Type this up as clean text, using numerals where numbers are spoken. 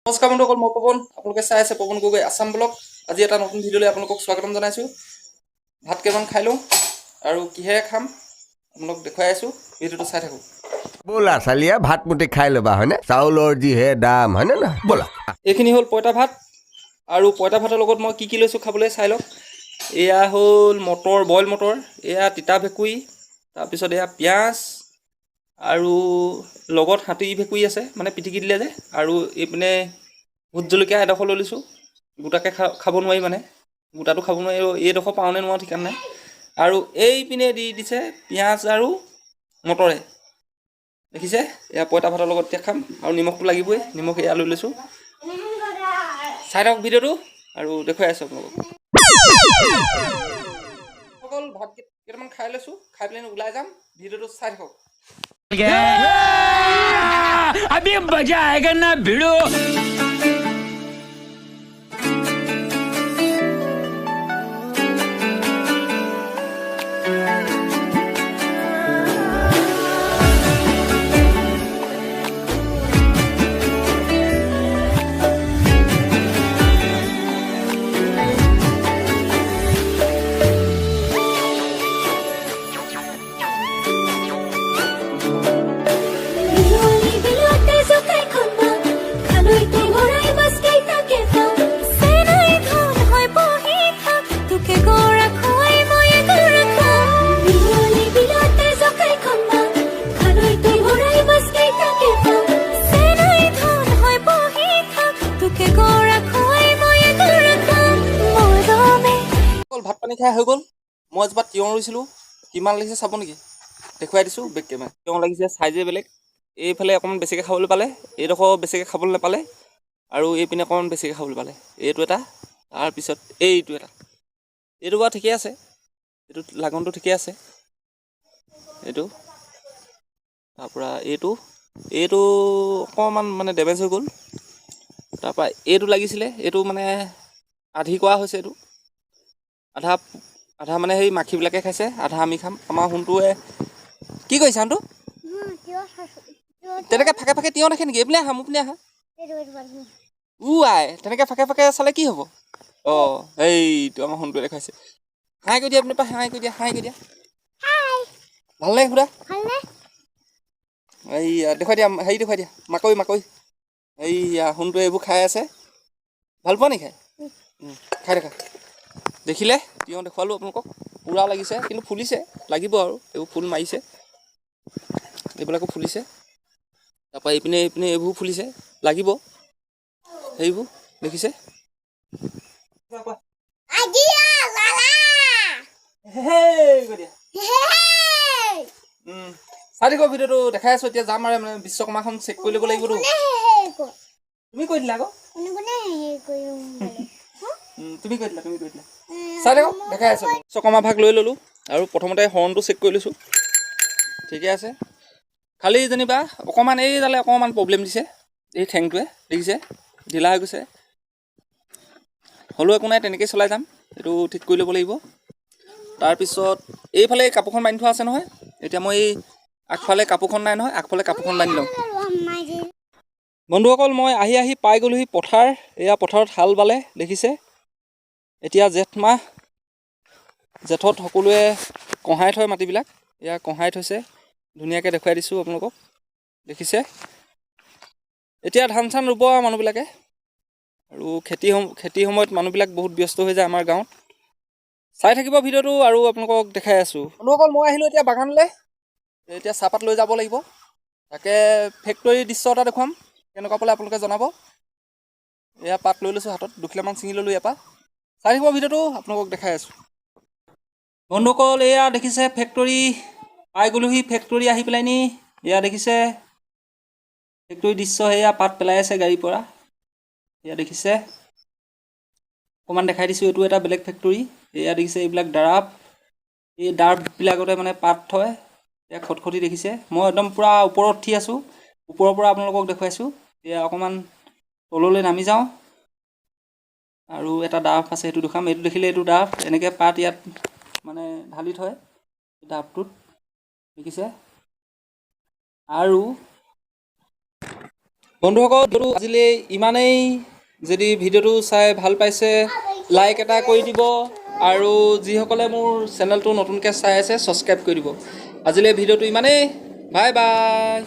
নমস্কাৰ বন্ধুসকল, মই পৱন। আপোনালোকে চাই আছে পৱন গগৈ আছাম ব্লগ। আজি এটা নতুন ভিডিঅ'লৈ আপোনালোকক স্বাগতম জনাইছোঁ। ভাত কেইটামান খাই লওঁ আৰু কিহেৰে খাম আপোনালোক দেখুৱাই আছোঁ। ভিডিঅ'টো চাই থাকক। ব'লা চালিয়া ভাত মুঠি খাই ল'বা হয়নে? চাউলৰ যিহে দাম হয়নে না? ব'লা। এইখিনি হ'ল পঁইতা ভাত, আৰু পঁইতা ভাতৰ লগত মই কি লৈছোঁ খাবলৈ চাই লওক। এয়া হ'ল মটৰ, বইল মটৰ, এয়া তিতা ভেকুৰী, তাৰপিছত এয়া পিঁয়াজ, আৰু লগত হাতী ভেকুৰী আছে, মানে পিটিকি দিলে যে, আৰু এইপিনে ভোট জলকীয়া এডোখৰ লৈ লৈছোঁ। গোটাকৈ খাব নোৱাৰি, মানে গোটাটো খাব নোৱাৰি। এইডোখৰ পাওঁনে নোৱাৰো ঠিকান নাই। আৰু এইপিনে দি দিছে পিঁয়াজ আৰু মটৰে, দেখিছে? এয়া পঁইতা ভাতৰ লগত এতিয়া খাম, আৰু নিমখটো লাগিবই। নিমখ এয়া লৈ লৈছোঁ। চাই থাকক ভিডিঅ'টো আৰু দেখুৱাই আছোঁ আপোনালোকক। অকল ভাত কেইটামান খাই লৈছোঁ, খাই পেলাই ওলাই যাম। ভিডিঅ'টো চাই থাকক। अभी मजा आएगा ना भिड़ो। ভাত পানী খাই হৈ গ'ল। মই এজোপা তিয়ঁহ ৰুইছিলোঁ, কিমান লাগিছে চাব নেকি? দেখুৱাই দিছোঁ বেগ কেমেৰা। তিয়ঁহ লাগিছে, চাইজে বেলেগ। এইফালে অকণমান বেছিকৈ খাবলৈ পালে, এইডোখৰ বেছিকৈ খাবলৈ নাপালে, আৰু এইপিনে অকণমান বেছিকৈ খাবলৈ পালে। এইটো এটা, তাৰপিছত এইটো এটা। এইটো বাৰু ঠিকেই আছে, এইটো লাগনটো ঠিকেই আছে। এইটো তাৰপৰা এইটো অকণমান মানে ডেমেজ হৈ গ'ল। তাৰপৰা এইটো লাগিছিলে, এইটো মানে আধি কৰা হৈছে। এইটো আধা মানে সেই মাখিবিলাকে খাইছে, আধা আমি খাম। আমাৰ সোণটোৱে কি কৰিছে? সোণটো তেনেকৈ ফাকে ফাকে তিয়ঁহ দেখে নেকি? এইপিনে আহা, মোৰ পিনে আহা। আই তেনেকৈ ফাকে ফাকে চালে কি হ'ব? অঁ, এইটো আমাৰ সোণটোৱে দেখাইছে। হাই কৰি দিয়া, আপুনি পৰা হাই কৰি দিয়া, হাই কৰি দিয়া। ভাল লাগে সুধা। এইয়া দেখুৱাই দিয়া, হেৰি দেখুৱাই দিয়া, মাকৈ। এইয়া সোণটোৱে এইবোৰ খাই আছে। ভাল পোৱা নি খাই? খাই দেখা। দেখিলে তিয়ঁহ দেখুৱালোঁ আপোনালোকক। পূৰা লাগিছে, কিন্তু ফুলিছে, লাগিব আৰু এইবোৰ ফুল মাৰিছে, এইবিলাকো ফুলিছে। তাৰপৰা এইপিনে এইবোৰ ফুলিছে, লাগিব সেইবোৰ, দেখিছে? চাই দিব ভিডিঅ'টো, দেখাই আছোঁ। এতিয়া যাম আৰু মানে বিশ্বকৰ্মাখন চেক কৰি ল'ব লাগিবতো। তুমি কৈ দিলা আকৌ। তুমি কৈ দিলা। চাই থাকক, দেখাই আছোঁ। বিশ্বকৰ্মা ভাগ লৈ ল'লোঁ, আৰু প্ৰথমতে হৰ্ণটো চেক কৰি লৈছোঁ। ঠিকে আছে, খালি যেনিবা অকণমান এইডালে অকণমান প্ৰব্লেম দিছে। এই ঠেংটোৱে দেখিছে, ঢিলা হৈ গৈছে। হ'লেও একো নাই, তেনেকৈয়ে চলাই যাম। এইটো ঠিক কৰি ল'ব লাগিব। তাৰপিছত এইফালে কাপোৰখন বান্ধি থোৱা আছে নহয়। এতিয়া মই এই আগফালে কাপোৰখন নাই নহয়, আগফালে কাপোৰখন বান্ধি লওঁ। বন্ধুসকল, মই আহি পাই গ'লোহি পথাৰ। এয়া পথাৰত হাল বালে, দেখিছে? এতিয়া জেঠ মাহ, জেঠত সকলোৱে কঢ়াই থয় মাটিবিলাক। এয়া কঢ়াই থৈছে, ধুনীয়াকৈ দেখুৱাই দিছোঁ আপোনালোকক, দেখিছে? এতিয়া ধান চান ৰুব আৰু মানুহবিলাকে, আৰু খেতিৰ সময়ত মানুহবিলাক বহুত ব্যস্ত হৈ যায় আমাৰ গাঁৱত। চাই থাকিব ভিডিঅ'টো, আৰু আপোনালোকক দেখাই আছোঁ। বন্ধুসকল, মই আহিলোঁ এতিয়া বাগানলৈ। এতিয়া চাহপাত লৈ যাব লাগিব। তাকে ফেক্টৰীৰ দৃশ্য এটা দেখুৱাম, কেনেকুৱা পালে আপোনালোকে জনাব। এয়া পাত লৈ লৈছোঁ হাতত, দুখিলামান ছিঙি ল'লোঁ ইয়াৰ পৰা। চাই থাকিব ভিডিঅ'টো, আপোনালোকক দেখাই আছোঁ। বন্ধুসকল, এয়া দেখিছে ফেক্টৰী, পাই গ'লোহি ফেক্টৰী আহি পেলাই নি। এয়া দেখিছে ফেক্টৰীৰ দৃশ্য, সেয়া পাত পেলাই আছে গাড়ীৰ পৰা। এয়া দেখিছে, অকণমান দেখাই দিছোঁ। এইটো এটা বেলেগ ফেক্টৰী। এয়া দেখিছে, এইবিলাক ডাৰাপ, এই ডাৰাপবিলাকতে মানে পাত থয়। এয়া খটখটি দেখিছে। মই একদম পূৰা ওপৰত উঠি আছোঁ, ওপৰৰ পৰা আপোনালোকক দেখুৱাইছোঁ। এয়া অকণমান তললৈ নামি যাওঁ, আৰু এটা ডাব আছে, সেইটো দেখাম। এইটো দেখিলে, এইটো ডাব, এনেকৈ পাত ইয়াত মানে ঢালি থয় ডাবটোত, দেখিছে? আৰু বন্ধুসকল ভিডিঅ'টো আজিলৈ ইমানেই। যদি ভিডিঅ'টো চাই ভাল পাইছে লাইক এটা কৰি দিব আৰু যিসকলে মোৰ চেনেলটো নতুনকৈ চাই আছে ছাবস্ক্ৰাইব কৰি দিব। আজিলৈ ভিডিঅ'টো ইমানেই। Bye bye.